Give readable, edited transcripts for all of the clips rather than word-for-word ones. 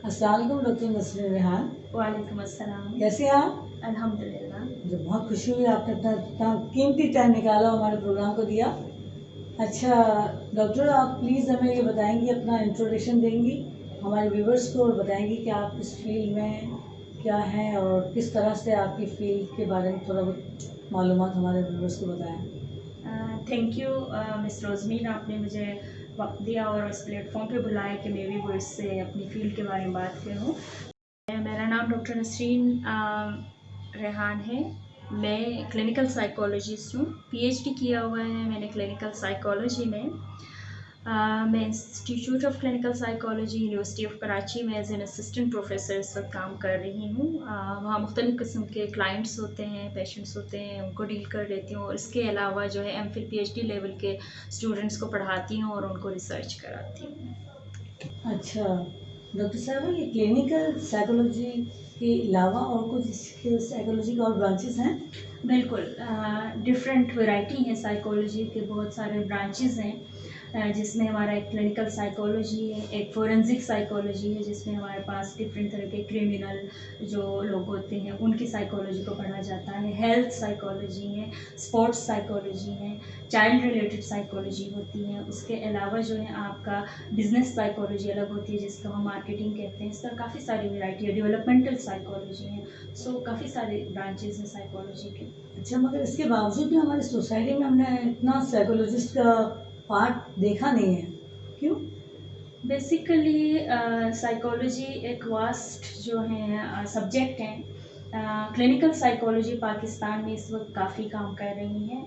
अस्सलाम वालेकुम डॉक्टर नसरीन रेहान। वालेकुम अस्सलाम। कैसे हैं आप? अल्हम्दुलिल्लाह। मुझे बहुत खुशी हुई आपने अपना इतना कीमती टाइम निकाला हमारे प्रोग्राम को दिया। अच्छा डॉक्टर, आप प्लीज़ हमें ये बताएंगी, अपना इंट्रोडक्शन देंगी हमारे व्यूवर्स को, और बताएंगी कि आप इस फील्ड में क्या हैं और किस तरह से आपकी फील्ड के बारे में थोड़ा बहुत मालूमात हमारे व्यूवर्स को बताएं। थैंक यू मिस रोज़मीन, आपने मुझे वक्त दिया और इस प्लेटफॉर्म पे बुलाया कि मैं भी वो इससे अपनी फ़ील्ड के बारे में बात करूँ। मेरा नाम डॉक्टर नसरीन रेहान है। मैं क्लिनिकल साइकोलॉजिस्ट हूँ। पीएचडी किया हुआ है मैंने क्लिनिकल साइकोलॉजी में। मैं institute of clinical psychology university of Karachi में एज एन असिस्टेंट प्रोफेसर इस वक्त काम कर रही हूँ। वहाँ मुख्तलिफ़ किस्म के क्लाइंट्स होते हैं, पेशेंट्स होते हैं, उनको डील कर लेती हूँ और इसके अलावा जो है एमफिल पीएचडी लेवल के स्टूडेंट्स को पढ़ाती हूँ और उनको रिसर्च कराती हूँ। अच्छा डॉक्टर साहब, ये क्लिनिकल साइकोलॉजी के अलावा और कुछ इसके साइकोलॉजी के और ब्रांचेस हैं? बिल्कुल, डिफरेंट वैरायटी है साइकोलॉजी के, बहुत सारे ब्रांचेस हैं जिसमें हमारा एक क्लिनिकल साइकोलॉजी है, एक फोरेंसिक साइकोलॉजी है जिसमें हमारे पास डिफरेंट तरह के क्रिमिनल जो लोग होते हैं उनकी साइकोलॉजी को पढ़ा जाता है, हेल्थ साइकोलॉजी है, स्पोर्ट्स साइकोलॉजी है, चाइल्ड रिलेटेड साइकोलॉजी होती है। उसके अलावा जो है आपका बिजनेस साइकोलॉजी अलग होती है जिसको हम मार्केटिंग कहते हैं। इस तरह काफ़ी सारी वैरायटी है। डेवलपमेंटल साइकोलॉजी है। सो काफ़ी सारे ब्रांचेस हैं साइकोलॉजी के। अच्छा, मगर इसके बावजूद भी हमारी सोसाइटी में हमने इतना साइकोलॉजिस्ट का पार्ट देखा नहीं है, क्यों? बेसिकली साइकोलॉजी एक वास्ट जो है सब्जेक्ट है। क्लिनिकल साइकोलॉजी पाकिस्तान में इस वक्त काफ़ी काम कर रही है,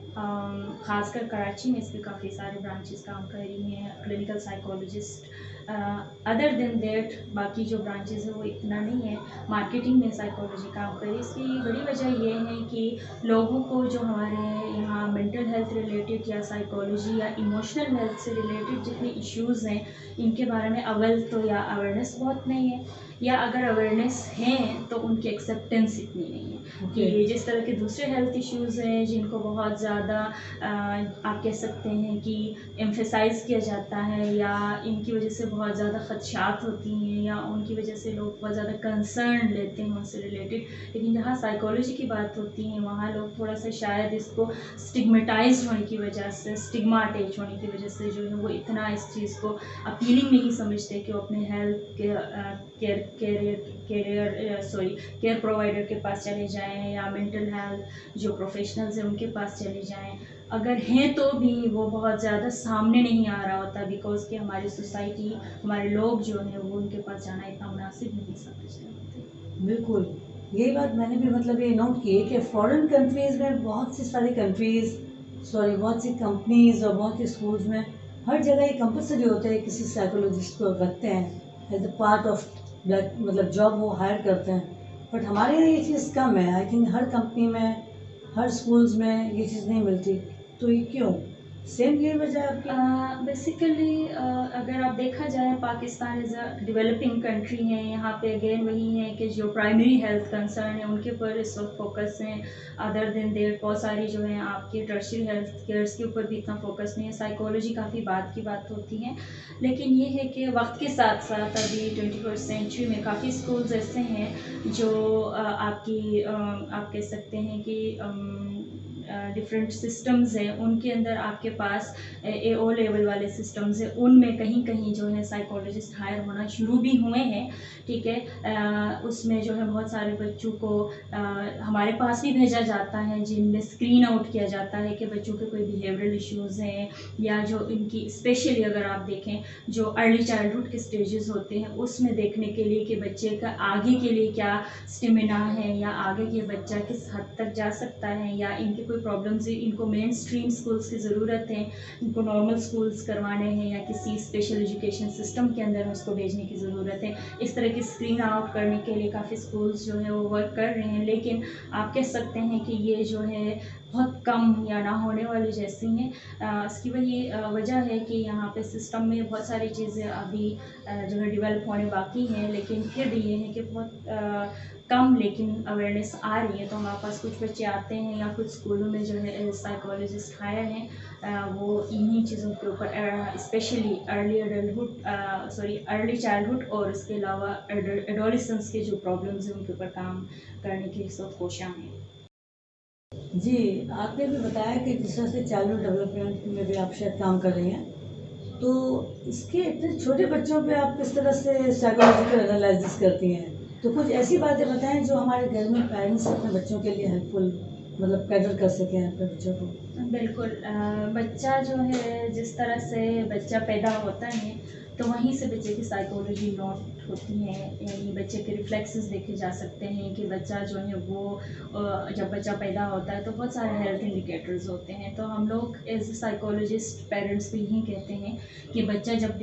ख़ासकर कराची में इसके काफ़ी सारे ब्रांचेस काम कर रही हैं clinical psychologist. Other than that बाकी जो ब्रांचेस है वो इतना नहीं है। मार्केटिंग में साइकोलॉजी काम कर रही है। इसकी बड़ी वजह ये है कि लोगों को जो हमारे यहाँ मेंटल हेल्थ रिलेटेड या साइकोलॉजी या इमोशनल हेल्थ से रिलेटेड जितने इश्यूज़ हैं इनके बारे में अव्वल तो या अवेयरनेस बहुत नहीं है, या अगर अवेयरनेस है तो उनकी एक्सेप्टेंस इतनी नहीं है कि जिस तरह के दूसरे हेल्थ इश्यूज़ हैं जिनको बहुत ज़्यादा आप कह सकते हैं कि एम्फेसाइज किया जाता है या इनकी वजह से बहुत ज़्यादा ख़दशात होती हैं या उनकी वजह से लोग बहुत ज़्यादा कंसर्न लेते हैं उनसे रिलेटेड, लेकिन जहाँ साइकोलॉजी की बात होती है वहाँ लोग थोड़ा सा शायद इसको स्टिग्मेटाइज होने की वजह से, स्टिग्मा अटैच होने की वजह से जो है वो इतना इस चीज़ को अपीलिंग नहीं समझते कि वो अपने हेल्थ केयर प्रोवाइडर के पास चले जाएं या मेंटल हेल्थ जो प्रोफेशनल्स हैं उनके पास चले जाएं। अगर हैं तो भी वो बहुत ज़्यादा सामने नहीं आ रहा होता बिकॉज कि हमारी सोसाइटी, हमारे लोग जो हैं वो उनके पास जाना इतना मुनासिब नहीं समझते होते। बिल्कुल, यही बात मैंने भी मतलब ये नोट की है कि फ़ॉरेन कंट्रीज़ में बहुत सी सारी बहुत सी कंपनीज़ और बहुत सी स्कूल्स में हर जगह ये कंपलसरी होता है, किसी साइकोलॉजिस्ट को रखते हैं एज अ पार्ट ऑफ मतलब जॉब वो हायर करते हैं। बट हमारे यहाँ ये चीज़ कम है। आई थिंक हर कंपनी में, हर स्कूल्स में ये चीज़ नहीं मिलती। तो ये क्यों? सेम यही वजह है आपकी? बेसिकली अगर आप देखा जाए Pakistan is a developing country है। यहाँ पे अगेन वही है कि जो प्राइमरी हेल्थ कंसर्न है उनके ऊपर इस वक्त फोकस है। अदर देन देर बहुत सारी जो है आपकी टर्शियरी हेल्थ केयर्स के ऊपर भी इतना फोकस नहीं है। साइकोलॉजी काफ़ी बात की बात होती है, लेकिन ये है कि वक्त के साथ साथ अभी 21st सेंचुरी में काफ़ी स्कूल्स ऐसे हैं जो आपकी आप कह सकते हैं कि डिफरेंट सिस्टम्स हैं उनके अंदर आपके पास AO लेवल वाले सिस्टम्स हैं, उनमें कहीं कहीं जो है साइकोलॉजिस्ट हायर होना शुरू भी हुए हैं। ठीक है, उसमें जो है बहुत सारे बच्चों को हमारे पास भी भेजा जाता है जिनमें स्क्रीन आउट किया जाता है कि बच्चों के कोई बिहेवियरल इश्यूज़ हैं या जो इनकी स्पेशली अगर आप देखें जो अर्ली चाइल्डहुड के स्टेजेस होते हैं उसमें देखने के लिए कि बच्चे का आगे के लिए क्या स्टेमिना है या आगे ये बच्चा किस हद तक जा सकता है या इनके कोई प्रॉब्लम्स है, इनको मेन स्ट्रीम स्कूल्स की ज़रूरत है, इनको नॉर्मल स्कूल्स करवाने हैं या किसी स्पेशल एजुकेशन सिस्टम के अंदर उसको भेजने की ज़रूरत है। इस तरह की स्क्रीन आउट करने के लिए काफ़ी स्कूल्स जो है वो वर्क कर रहे हैं, लेकिन आप कह सकते हैं कि ये जो है बहुत कम या ना होने वाली जैसी हैं। इसकी वही वजह है कि यहाँ पे सिस्टम में बहुत सारी चीज़ें अभी जो है डेवलप होने बाकी हैं, लेकिन फिर भी ये है कि बहुत कम लेकिन अवेयरनेस आ रही है। तो हमारे पास कुछ बच्चे आते हैं या कुछ स्कूलों में जो है साइकोलॉजिस्ट हायर हैं, वो इन्हीं चीज़ों के ऊपर स्पेशली अर्ली चाइल्डहुड और उसके अलावा एडोलेसेंस के जो प्रॉब्लम्स हैं उनके ऊपर काम करने की सब कोशिश हैं। जी, आपने भी बताया कि जिस तरह से चाइल्डहुड डेवलपमेंट में भी आप शायद काम कर रही हैं, तो इसके इतने छोटे बच्चों पे आप किस तरह से साइकोलॉजिकल एनालिसिस करती हैं? तो कुछ ऐसी बातें बताएं जो हमारे घर में पेरेंट्स अपने बच्चों के लिए हेल्पफुल मतलब कैटर कर सकें अपने बच्चों को। बिल्कुल। बच्चा जो है जिस तरह से बच्चा पैदा होता है तो वहीं से बच्चे की साइकोलॉजी नोट होती है, यानी बच्चे के रिफ्लेक्सेस देखे जा सकते हैं कि बच्चा जो है वो जब बच्चा पैदा होता है तो बहुत सारे हेल्थ इंडिकेटर्स होते हैं। तो हम लोग एज ए साइकोलॉजिस्ट पेरेंट्स को यही कहते हैं कि बच्चा जब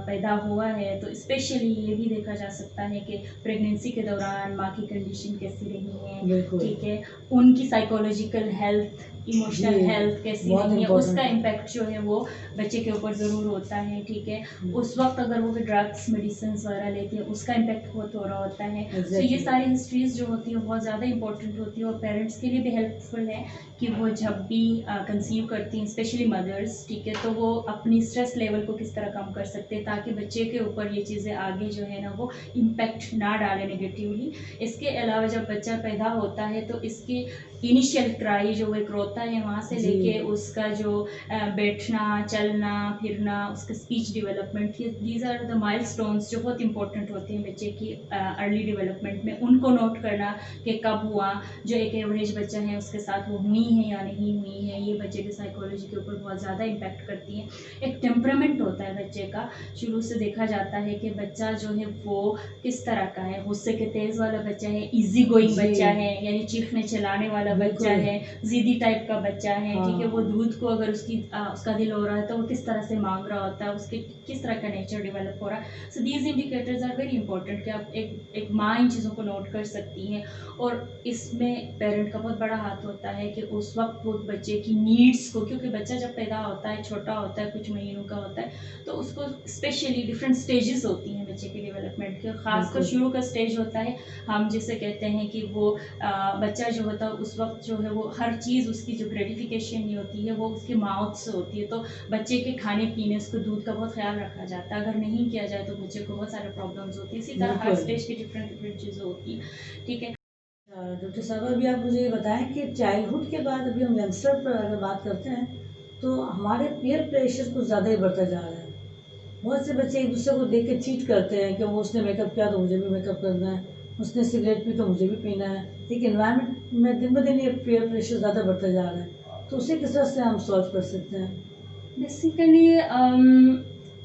पैदा हुआ है तो स्पेशली ये भी देखा जा सकता है कि प्रेगनेंसी के दौरान माँ की कंडीशन कैसी रही है, बिल्कुल। ठीक है, उनकी साइकोलॉजिकल हेल्थ, इमोशनल जी, हेल्थ कैसी बहुत नहीं है, इम्पोर्टेंट उसका है। इम्पैक्ट जो है वो बच्चे के ऊपर ज़रूर होता है, ठीक है। उस वक्त अगर वो ड्रग्स मेडिसिन वगैरह लेती है उसका इम्पैक्ट बहुत हो रहा होता है। तो ये एग्जैक्टली। सारी हिस्ट्रीज जो होती है वो बहुत ज़्यादा इंपॉर्टेंट होती है और पेरेंट्स के लिए भी हेल्पफुल है कि वो जब भी कंसीव करती हैं, स्पेशली मदर्स, ठीक है, तो वो अपनी स्ट्रेस लेवल को किस तरह कम कर सकते हैं ताकि बच्चे के ऊपर ये चीज़ें आगे जो है ना वो इम्पैक्ट ना डालें नेगेटिवली। इसके अलावा जब बच्चा पैदा होता है तो इसकी इनिशियल क्राई जो एक रोता है वहाँ से जी। लेके उसका जो बैठना, चलना फिरना, उसका speech development, these are the milestones जो बहुत इंपॉर्टेंट होते हैं बच्चे की अर्ली डेवलपमेंट में। उनको नोट करना कि कब हुआ, जो एक एवरेज बच्चा है उसके साथ वो हुई है या नहीं हुई है, ये बच्चे की साइकोलॉजी के ऊपर बहुत ज़्यादा इम्पैक्ट करती है। एक टेम्परामेंट होता है बच्चे का, शुरू से देखा जाता है कि बच्चा जो है वो किस तरह का है, गुस्से के तेज़ वाला बच्चा है, इजी गोइंग जी। बच्चा है यानी चीखने चलाने वाला बच्चा बिल्कुल। है, ज़िद्दी टाइप का बच्चा है, ठीक है, वो हाँ। दूध को अगर उसका दिल हो रहा है तो वो किस तरह से मांग रहा होता है, उसके किस तरह का नेचर डेवलप हो रहा है। So these indicators are very important कि आप एक माँ इन चीज़ों को नोट कर सकती हैं। और इसमें पेरेंट का बहुत बड़ा हाथ होता है कि उस वक्त वो बच्चे की नीड्स को, क्योंकि बच्चा जब पैदा होता है छोटा होता है, कुछ महीनों का होता है, तो उसको स्पेशली डिफरेंट स्टेजेस होती हैं बच्चे के डेवलपमेंट के। खासकर शुरू का स्टेज होता है, हम जिसे कहते हैं कि वो बच्चा जो होता है उस वक्त जो है वो हर चीज़ उसकी जो ग्रेटिफिकेशन नहीं होती है वो उसके माउथ से होती है। तो बच्चे के खाने पीने, उसको दूध का बहुत ख्याल रखा जाता है, अगर नहीं किया जाए तो बच्चे को बहुत सारे प्रॉब्लम्स होती है। इसी तरह हर बिल्कुल। स्टेज की डिफरेंट चीज़ें होती हैं, ठीक है। डॉक्टर साहब अभी आप मुझे ये बताएं कि चाइल्डहुड के बाद अभी हम यंगस्टर पर अगर बात करते हैं तो हमारे पीयर प्रेशर कुछ ज़्यादा ही बढ़ता जा रहा है। बहुत से बच्चे एक दूसरे को देख के चीट करते हैं कि वो उसने मेकअप किया तो मुझे भी मेकअप करना है, उसने सिगरेट पी तो मुझे भी पीना है। एक इन्वायरमेंट में दिन ब दिन ये पीयर प्रेशर ज़्यादा बढ़ता जा रहा है, तो उसे किस तरह से हम सॉल्व कर सकते हैं? बेसिकली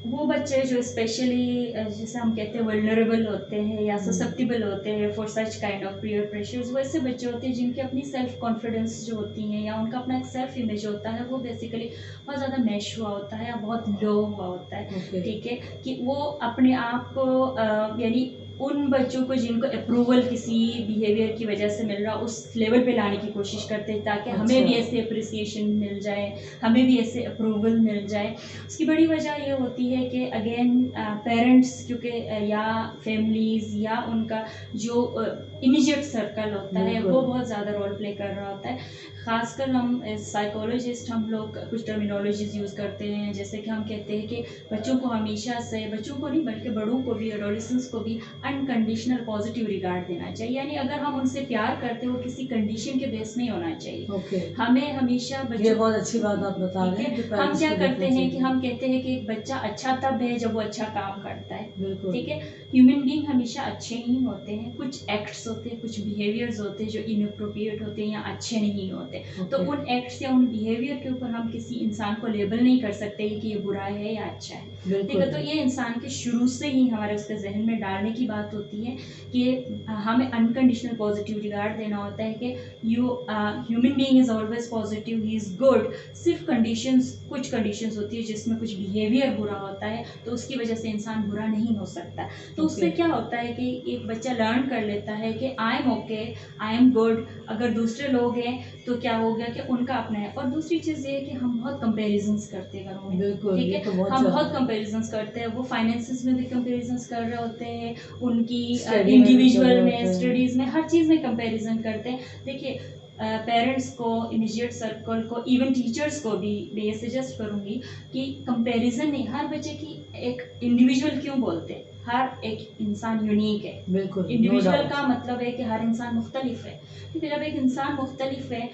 वो बच्चे जो स्पेशली जैसे हम कहते हैं वल्नरेबल होते हैं या ससेप्टिबल होते हैं for such kind of peer pressures, वो ऐसे बच्चे होते हैं जिनकी अपनी सेल्फ कॉन्फिडेंस जो होती है या उनका अपना एक सेल्फ इमेज होता है वो बेसिकली बहुत ज़्यादा मैश हुआ होता है या बहुत लो हुआ होता है, ओके। ठीक है, कि वो अपने आप को यानी उन बच्चों को जिनको अप्रूवल किसी बिहेवियर की वजह से मिल रहा उस लेवल पे लाने की कोशिश करते हैं ताकि हमें भी ऐसे अप्रिसिएशन मिल जाए, हमें भी ऐसे अप्रूवल मिल जाए। उसकी बड़ी वजह ये होती है कि अगेन पेरेंट्स क्योंकि या फैमिलीज़ या उनका जो इमीडिएट सर्कल होता है वो बहुत ज़्यादा रोल प्ले कर रहा होता है। ख़ासकर हम साइकोलॉजिस्ट हम लोग कुछ टर्मिनोलॉजीज यूज़ करते हैं, जैसे कि हम कहते हैं कि बच्चों को हमेशा से, बच्चों को नहीं बल्कि बड़ों को भी, एडोलेसेंट्स को भी अनकंडीशनल पॉजिटिव रिगार्ड देना चाहिए। यानी अगर हम उनसे प्यार करते हैं वो किसी कंडीशन के बेस नहीं होना चाहिए। ओके। हमें हमेशा ये बच्चों, बहुत अच्छी बात आप बता रहे हैं कि हम पेरेंट्स क्या को करते देखना हैं कि चाहिए। हम कहते हैं कि एक बच्चा अच्छा तब है जब वो अच्छा काम करता है, बिल्कुल। ठीक है। ह्यूमन बीइंग हमेशा अच्छे नहीं होते हैं, कुछ एक्ट्स होते हैं, कुछ बिहेवियर्स होते हैं जो इनअप्रोप्रिएट होते हैं या अच्छे नहीं होते। तो ओके। उन एक्ट्स या उन बिहेवियर के ऊपर हम किसी इंसान को लेबल नहीं कर सकते कि ये बुरा है या अच्छा है, ठीक बिल्कुल। है। तो ये इंसान के शुरू से ही हमारे उसके जहन में डालने की बात होती है कि हमें अनकंडीशनल पॉजिटिव रिगार्ड देना होता है कि you human being is always positive, he is good. सिर्फ कंडीशंस, कुछ कंडीशंस होती है जिसमें कुछ बिहेवियर बुरा होता है, तो उसकी वजह से इंसान बुरा नहीं हो सकता। तो उससे ओके। क्या होता है कि एक बच्चा लर्न कर लेता है कि I am okay, I am good. अगर दूसरे लोग हैं तो क्या हो गया कि उनका अपना है। और दूसरी चीज़ ये है कि हम बहुत कंपेरिजन्स करते हैं घरों में, बिल्कुल, ठीक ये है? तो बहुत हम ज़्यादा बहुत कंपेरिजन्स करते हैं, वो फाइनेंसेस में भी कंपेरिजन्स कर रहे होते हैं, उनकी स्टडी में भी कर रहे इंडिविजुअल में, होते हैं। स्टडीज़ में, हर चीज़ में कंपैरिजन करते हैं। देखिए पेरेंट्स को, इमीडिएट सर्कल को, इवन टीचर्स को भी मैं ये सजेस्ट करूँगी कि कंपैरिजन नहीं, हर बच्चे की एक इंडिविजुअल क्यों बोलते हैं, हर एक इंसान यूनिक है। बिल्कुल, नो इंडिविजुअल डाउट। का मतलब है कि हर इंसान मुख्तलिफ है, क्योंकि जब एक इंसान मुख्तलिफ है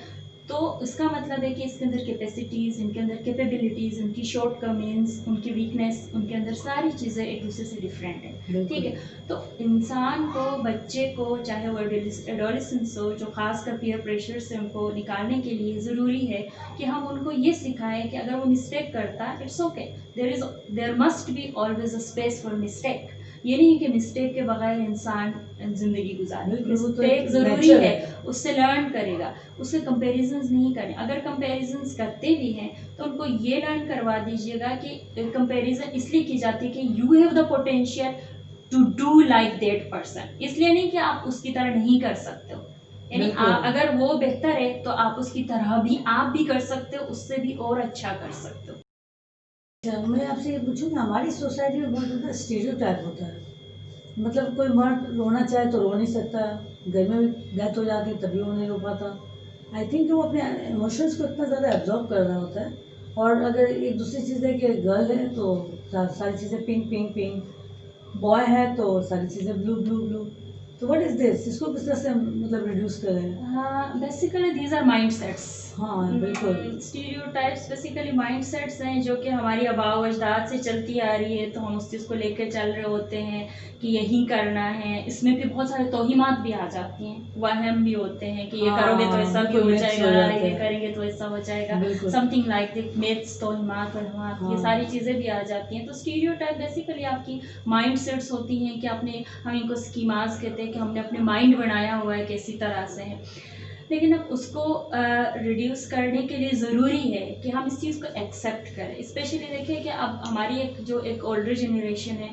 तो इसका मतलब है कि इसके अंदर कैपेसिटीज़, इनके अंदर कैपेबिलिटीज़, उनकी शॉर्ट कमिंग्स, उनकी वीकनेस, उनके अंदर सारी चीज़ें एक दूसरे से डिफरेंट है, ठीक बिल्कुल। है? तो इंसान को, बच्चे को, चाहे वो एडोलेसेंस हो, जो खासकर पीयर प्रेशर से उनको निकालने के लिए ज़रूरी है कि हम उनको ये सिखाएं कि अगर वो मिस्टेक करता है, it's okay, there must be always a space for mistake. ये नहीं कि मिस्टेक के बगैर इंसान ज़िंदगी गुजारे, बिल्कुल, वो तो मिस्टेक एक ज़रूरी नेचर है, है। उससे लर्न करेगा, उससे कंपैरिजंस नहीं करें। अगर कंपैरिजंस करते भी हैं तो उनको ये लर्न करवा दीजिएगा कि कंपैरिजन इसलिए की जाती है कि you have the potential to do like that person, इसलिए नहीं कि आप उसकी तरह नहीं कर सकते हो। यानी बिल्कुल। अगर वो बेहतर है तो आप उसकी तरह भी आप भी कर सकते हो, उससे भी और अच्छा कर सकते हो। अच्छा, मैं आपसे ये पूछूँ कि हमारी सोसाइटी में बहुत ज़्यादा स्टीरियोटाइप होता है। मतलब कोई मर्द रोना चाहे तो रो नहीं सकता, घर में भी डेथ हो जाती है तभी वो नहीं रो पाता। आई थिंक वो अपने इमोशंस को इतना ज़्यादा एब्जॉर्ब कर रहा होता है। और अगर एक दूसरी चीज़ है कि गर्ल है तो सारी चीज़ें पिंक पिंक पिंक, बॉय है तो सारी चीज़ें ब्लू ब्लू ब्लू। तो व्हाट इज़ दिस, इसको किस तरह से मतलब रिड्यूस करें? हाँ, बेसिकली दीज आर माइंडसेट्स। हाँ बिल्कुल। स्टीरियोटाइप्स बेसिकली माइंडसेट्स हैं जो कि हमारी आबाओ अजदाद से चलती आ रही है, तो हम उस चीज़ को लेकर चल रहे होते हैं कि यही करना है। इसमें भी बहुत सारे तौहीमात भी आ जाती हैं, वहम भी होते हैं कि ये करोगे तो हाँ ऐसा भी बिल्कुल, हो मिथ्स हो जाएगा, जाते ये हैं। करेंगे तो ऐसा हो जाएगा, बिल्कुल। समथिंग लाइक दिस, मिथ्स, तौहीमात, वहमात, ये हाँ सारी चीज़ें भी आ जाती हैं। तो स्टीरियोटाइप बेसिकली आपकी माइंडसेट्स होती हैं कि आपने, हम इनको स्कीमास कहते हैं कि हमने अपने माइंड बनाया हुआ है कैसी तरह से है। लेकिन अब उसको रिड्यूस करने के लिए ज़रूरी है कि हम इस चीज़ को एक्सेप्ट करें। स्पेशली देखिए कि अब हमारी एक ओल्डर जनरेशन है,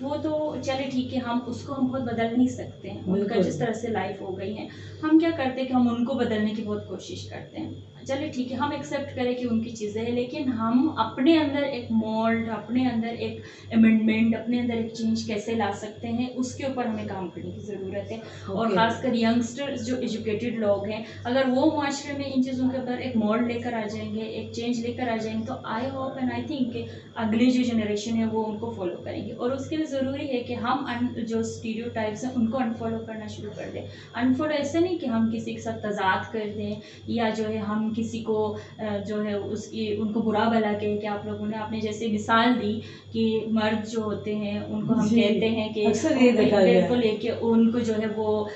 वो तो चले ठीक है, हम उसको हम बहुत बदल नहीं सकते हैं, उनका बिल्कुल। जिस तरह से लाइफ हो गई है। हम क्या करते हैं कि हम उनको बदलने की बहुत कोशिश करते हैं। चलिए ठीक है, हम एक्सेप्ट करें कि उनकी चीज़ें हैं, लेकिन हम अपने अंदर एक मोल्ड, अपने अंदर एक अमेंडमेंट, अपने अंदर एक चेंज कैसे ला सकते हैं, उसके ऊपर हमें काम करने की ज़रूरत है। और ओके। ख़ासकर यंगस्टर्स जो एजुकेटेड लोग हैं, अगर वो माशरे में इन चीज़ों के ऊपर एक मोल्ड लेकर आ जाएंगे, एक चेंज लेकर आ जाएंगे, तो I hope and I think कि अगली जो जनरेशन है वो उनको फॉलो करेंगे। और उसके लिए ज़रूरी है कि हम जो स्टीरियोटाइप्स हैं उनको अनफॉलो करना शुरू कर दें। अनफॉलो ऐसे नहीं कि हम किसी के साथ तजाद कर दें, या जो है हम किसी को जो है उसकी उनको बुरा भला कहें कि आप लोगों ने, आपने जैसे मिसाल दी कि मर्द जो होते हैं उनको हम जी, कहते हैं कि अक्सर ये देखा गया है। बिल्कुल कि उनको जो है वो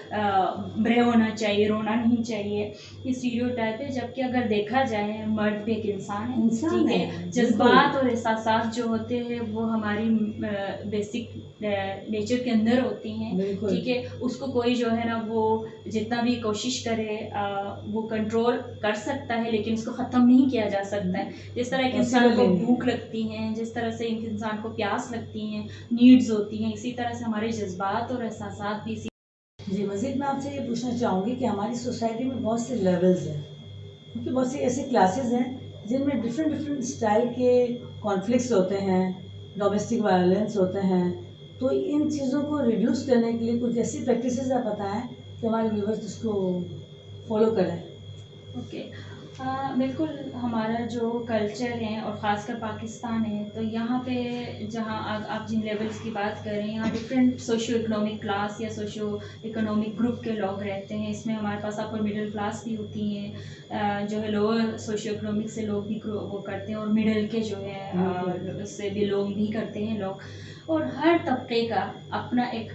ब्रे होना चाहिए, रोना नहीं चाहिए, ये स्टीरियोटाइप है। जबकि अगर देखा जाए मर्द भी एक इंसान है, इंसान ठीक है, है? जज्बात और एहसासात जो होते हैं वो हमारी बेसिक नेचर के अंदर होती हैं, बिल्कुल। ठीक है? उसको कोई जो है ना वो जितना भी कोशिश करे वो कंट्रोल कर सकता है, लेकिन उसको ख़त्म नहीं किया जा सकता है। जिस तरह एक इंसान पॉसिबल को ही नहीं भूख है। लगती है, जिस तरह से एक इंसान को प्यास लगती हैं, नीड्स होती हैं, इसी तरह से हमारे जज्बात और एहसासात भी इसी। जी, मज़ीद मैं आपसे ये पूछना चाहूँगी कि हमारी सोसाइटी में बहुत से लेवल्स हैं, क्योंकि बहुत सी ऐसी क्लासेस हैं जिनमें डिफरेंट डिफरेंट स्टाइल के कॉन्फ्लिक्ट्स होते हैं, डोमेस्टिक वायलेंस होते हैं। तो इन चीज़ों को रिड्यूस करने के लिए कुछ ऐसी प्रैक्टिसेस आप बताएं कि हमारे व्यूवर्स इसको फॉलो करें। ओके। बिल्कुल, हमारा जो कल्चर है और ख़ासकर पाकिस्तान है, तो यहाँ पे जहाँ आप जिन लेवल्स की बात कर रहे हैं, यहाँ डिफरेंट सोशो इकोनॉमिक क्लास या सोशो इकोनॉमिक ग्रुप के लोग रहते हैं। इसमें हमारे पास अपर मिडिल क्लास भी होती हैं, जो है लोअर सोशो इकोनॉमिक से लोग भी वो करते हैं, और मिडिल के जो है उससे बिलोंग भी करते हैं लोग। और हर तबके का अपना एक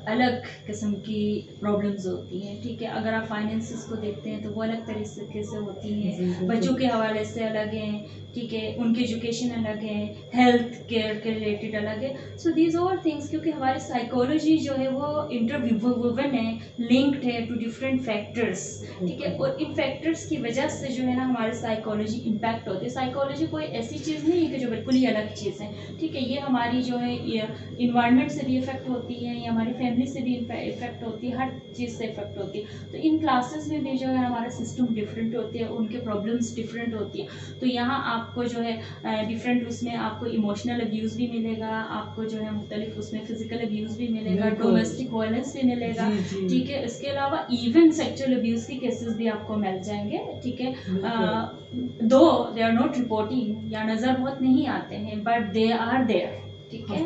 अलग किस्म की प्रॉब्लम्स होती हैं, ठीक है। अगर आप फाइनेंसिस को देखते हैं तो वो अलग तरीके से होती जी, हैं, बिल्कुल। बच्चों के हवाले से अलग हैं, ठीक है, उनकी एजुकेशन अलग है, हेल्थ केयर के रिलेटेड अलग है। सो दीज ऑल थिंग्स, क्योंकि हमारी साइकोलॉजी जो है वो इंटरवुवन है, लिंक्ड है टू डिफरेंट फैक्टर्स, ठीक है। और इन फैक्टर्स की वजह से जो है ना हमारी साइकोलॉजी इम्पैक्ट होती है। साइकोलॉजी कोई ऐसी चीज़ नहीं है कि जो बिल्कुल ही अलग चीज़ है, ठीक है। ये हमारी जो है इन्वायरमेंट से भी इफेक्ट होती है, या हमारी फैमिली से भी इफेक्ट होती है, हर चीज़ से इफेक्ट होती है। तो इन क्लासेस में भी जो है हमारा सिस्टम डिफरेंट होती है, उनके प्रॉब्लम्स डिफरेंट होती है। तो यहाँ आपको जो है डिफरेंट उसमें आपको इमोशनल अब्यूज़ भी मिलेगा, आपको जो है मुख्तलिफ उसमें फिजिकल अब्यूज़ भी मिलेगा, डोमेस्टिक वायलेंस भी मिलेगा, ठीक है। इसके अलावा इवन सेक्सुअल अब्यूज़ के केसेस भी आपको मिल जाएंगे, ठीक है। दो दे आर नॉट रिपोर्टिंग, या नज़र बहुत नहीं आते हैं, बट दे आर देयर, ठीक है,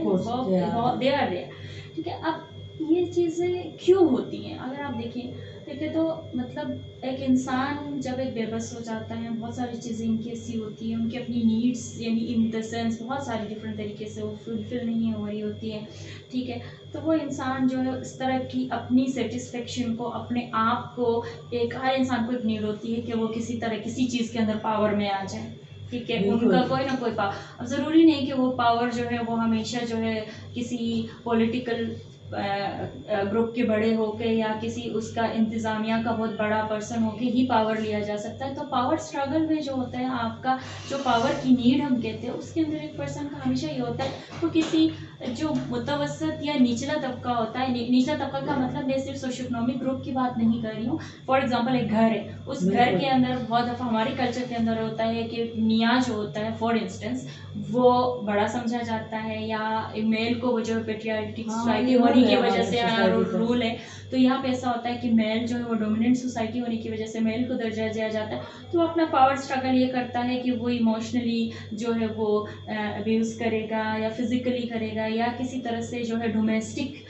दे आर देयर, ठीक है। अब ये चीज़ें क्यों होती हैं अगर आप देखें तो मतलब एक इंसान जब एक बेबस हो जाता है, बहुत सारी चीज़ें इनकी ऐसी होती हैं, उनकी अपनी नीड्स यानी इन द सेंस बहुत सारी डिफरेंट तरीके से वो फुलफिल नहीं हो रही होती है, ठीक है। तो वो इंसान जो है इस तरह की अपनी सेटिस्फेक्शन को, अपने आप को, एक हर इंसान को एक नीड होती है कि वो किसी तरह किसी चीज़ के अंदर पावर में आ जाए, ठीक है। उनका कोई ना कोई पावर, अब ज़रूरी नहीं कि वो पावर जो है वो हमेशा जो है किसी पॉलिटिकल ग्रुप के बड़े होके या किसी उसका इंतज़ामिया का बहुत बड़ा पर्सन होके ही पावर लिया जा सकता है। तो पावर स्ट्रगल में जो होता है आपका, जो पावर की नीड हम कहते हैं, उसके अंदर एक पर्सन का हमेशा ये होता है वो किसी जो मुतवसत या निचला तबका होता है, निचला तबका का मतलब मैं सिर्फ सोशो इकोनॉमिक ग्रुप की बात नहीं कर रही हूँ। फॉर एग्जांपल एक घर है, उस घर के अंदर बहुत दफ़ा हमारे कल्चर के अंदर होता है कि मियाँ जो होता है फॉर इंस्टेंस वो बड़ा समझा जाता है, या मेल को वो जो पेट्रियार्किक सोसाइटी होने की वजह से रूल है, तो यहाँ पे ऐसा होता है कि मेल जो है वो डोमिनेंट सोसाइटी होने की वजह से मेल को दर्जा दिया जाता है। तो अपना पावर स्ट्रगल ये करता है कि वो इमोशनली जो है वो अब्यूज़ करेगा या फिजिकली करेगा, या किसी तरह से जो है डोमेस्टिक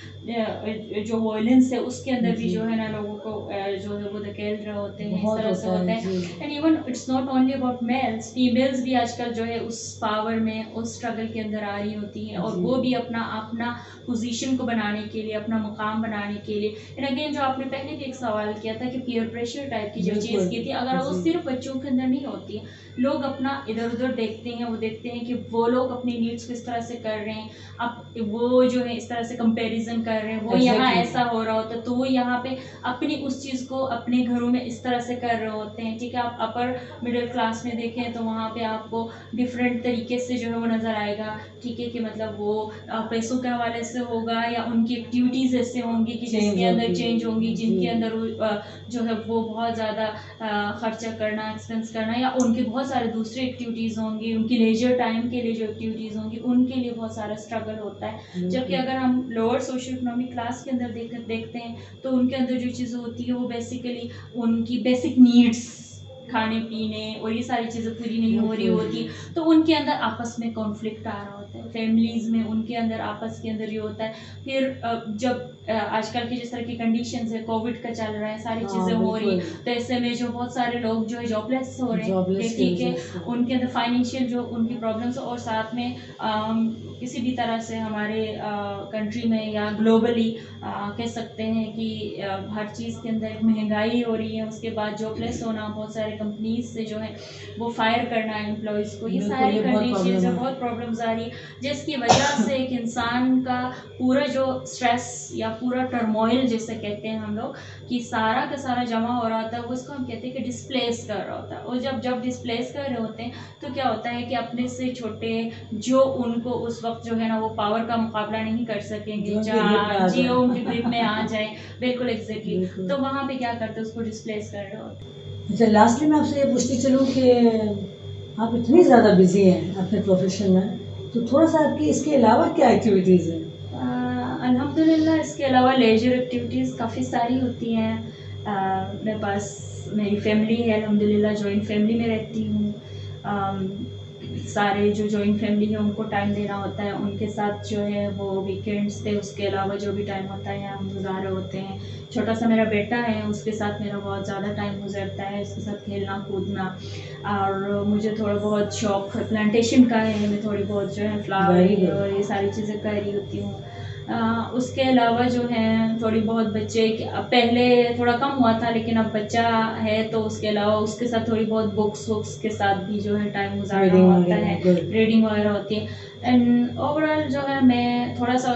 जो वायलेंस है उसके अंदर भी जो है ना लोगों को जो है वो धकेल रहे होते हैं, इस तरह से होता है। And even it's not only about males, females भी आजकल जो है उस पावर में, उस स्ट्रगल के अंदर आ रही होती हैं, और वो भी अपना पोजीशन को बनाने के लिए, अपना मुकाम बनाने के लिए। एंड अगेन जो आपने पहले भी एक सवाल किया था कि पीयर प्रेशर टाइप की जो चीज़ की थी, अगर वो सिर्फ बच्चों के अंदर नहीं होती है, लोग अपना इधर उधर देखते हैं, वो देखते हैं कि वो लोग अपनी नीड्स को इस तरह से कर रहे हैं, अब वो जो है इस तरह से कंपैरिजन कर रहे हैं, वो यहाँ ऐसा हो रहा होता है तो वो यहाँ पे अपनी उस चीज़ को अपने घरों में इस तरह से कर रहे होते हैं, ठीक है। आप अपर मिडिल क्लास में देखें तो वहाँ पे आपको डिफरेंट तरीके से जो है वो नज़र आएगा, ठीक है, कि मतलब वो पैसों के हवाले से होगा, या उनकी एक्टिविटीज़ ऐसे होंगी कि जिसके अंदर चेंज होंगी, जिनके अंदर जो है वो बहुत ज़्यादा खर्चा करना, एक्सपेंस करना, या उनके बहुत सारे दूसरे एक्टिविटीज़ होंगी, उनकी लेजर टाइम के लिए जो एक्टिविटीज़ होंगी उनके लिए बहुत सारा स्ट्रगल होता है। जबकि अगर हम लोअर सोशल इकोनॉमिक क्लास के अंदर देखते हैं तो उनके अंदर जो चीज़ें होती है वो बेसिकली उनकी बेसिक नीड्स, खाने पीने और ये सारी चीज़ें पूरी नहीं हो रही होती, तो उनके अंदर आपस में कॉन्फ्लिक्ट आ रहा होता है, फैमिलीज़ में उनके अंदर आपस के अंदर ये होता है। फिर जब आजकल की जिस तरह की कंडीशंस है, कोविड का चल रहा है, सारी चीज़ें हो रही है, तो ऐसे में जो बहुत सारे लोग जो है जॉबलेस हो रहे हैं, ठीक है, उनके अंदर फाइनेंशियल जो उनकी प्रॉब्लम्स, और साथ में किसी भी तरह से हमारे कंट्री में या ग्लोबली कह सकते हैं कि हर चीज़ के अंदर महंगाई हो रही है, उसके बाद जॉबलेस होना, बहुत सारे कंपनीज से जो है वो फायर करना है एम्प्लॉयज़ को, ये सारी कंडीशन से बहुत प्रॉब्लम्स आ रही है, जिसकी वजह से एक इंसान का पूरा जो स्ट्रेस या पूरा टर्मोइल जिसे कहते हैं हम लोग, कि सारा का सारा जमा हो रहा होता है, वो इसको हम कहते हैं कि डिस्प्लेस कर रहा होता है। और जब डिस्प्लेस कर रहे होते हैं तो क्या होता है कि अपने से छोटे जो उनको उस वक्त जो है ना वो पावर का मुकाबला नहीं कर सकेंगे, जियो उनकी ग्रिप में आ जाए, बिल्कुल एग्जैक्टली, तो वहाँ पे क्या करते हैं, उसको डिस्प्लेस कर रहे होते हैं। अच्छा, लास्टली मैं आपसे ये पूछती चलूँ कि आप इतनी ज़्यादा बिजी हैं अपने प्रोफेशन में, तो थोड़ा सा आपकी इसके अलावा क्या एक्टिविटीज़ हैं? अल्हम्दुलिल्लाह इसके अलावा लेजर एक्टिविटीज़ काफ़ी सारी होती हैं। मेरे पास मेरी फैमिली है, अल्हम्दुलिल्लाह जॉइंट फैमिली में रहती हूँ। सारे जो जॉइंट फैमिली है उनको टाइम देना होता है, उनके साथ जो है वो वीकेंड्स पे उसके अलावा जो भी टाइम होता है हम गुजार रहे होते हैं। छोटा सा मेरा बेटा है, उसके साथ मेरा बहुत ज़्यादा टाइम गुजरता है, उसके साथ खेलना कूदना। और मुझे थोड़ा बहुत शौक प्लांटेशन का है, मैं थोड़ी बहुत जो है Very फ्लावरिंग good. और ये सारी चीज़ें कर रही होती हूँ। उसके अलावा जो है थोड़ी बहुत बच्चे पहले थोड़ा कम हुआ था, लेकिन अब बच्चा है तो उसके अलावा उसके साथ थोड़ी बहुत बुक्स वुक्स के साथ भी जो है टाइम गुजारना Reading होता वगैरह, है, good. रीडिंग वगैरह होती है। एंड ओवरऑल जो है मैं थोड़ा सा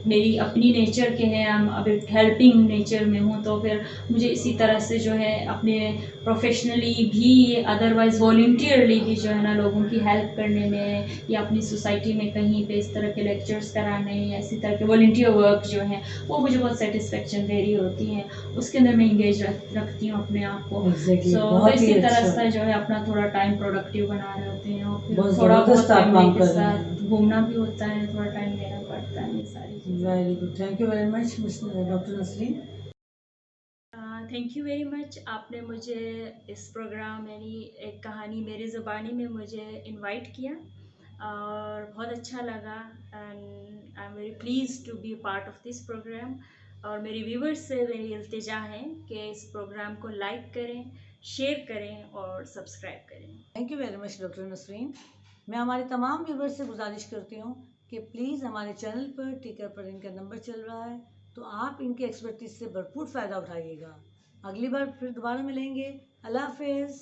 मेरी अपनी नेचर के हैं, हम अभी हेल्पिंग नेचर में हूँ, तो फिर मुझे इसी तरह से जो है अपने प्रोफेशनली भी अदरवाइज़ वॉलंटियरली भी जो है ना लोगों की हेल्प करने में, या अपनी सोसाइटी में कहीं पे इस तरह के लेक्चर्स कराने या इसी तरह के वॉलंटियर वर्क जो है वो मुझे बहुत सेटिस्फेक्शन दे रही होती हैं, उसके अंदर मैं इंगेज रखती हूँ अपने आप को। Exactly. तो बहुत ही इसी तरह अच्छा। से जो है अपना थोड़ा टाइम प्रोडक्टिव बना रहे होते हैं, और फिर बहुत थोड़ा बहुत ज़बरदस्त आप फैमिली काम के कर रहे साथ हैं। घूमना भी होता है, थोड़ा टाइम देना पड़ता है, ये सारी चीज़ें। Very good, thank you very much doctor Nasreen. Thank you very much, आपने मुझे इस प्रोग्राम यानी एक कहानी मेरी ज़ुबानी में मुझे इनवाइट किया और बहुत अच्छा लगा, and I am very please to be part of this programme. और मेरी व्यूवर्स से मेरी इल्तिजा है कि इस प्रोग्राम को लाइक करें, शेयर करें और सब्सक्राइब करें। Thank you very much doctor Nasreen. मैं हमारे तमाम व्यूवर्स से गुजारिश करती हूँ कि प्लीज़ हमारे चैनल पर टीका पर इनका नंबर चल रहा है, तो आप इनके एक्सपर्टीज से भरपूर फ़ायदा उठाइएगा। अगली बार फिर दोबारा मिलेंगे। अल्लाह हाफिज़।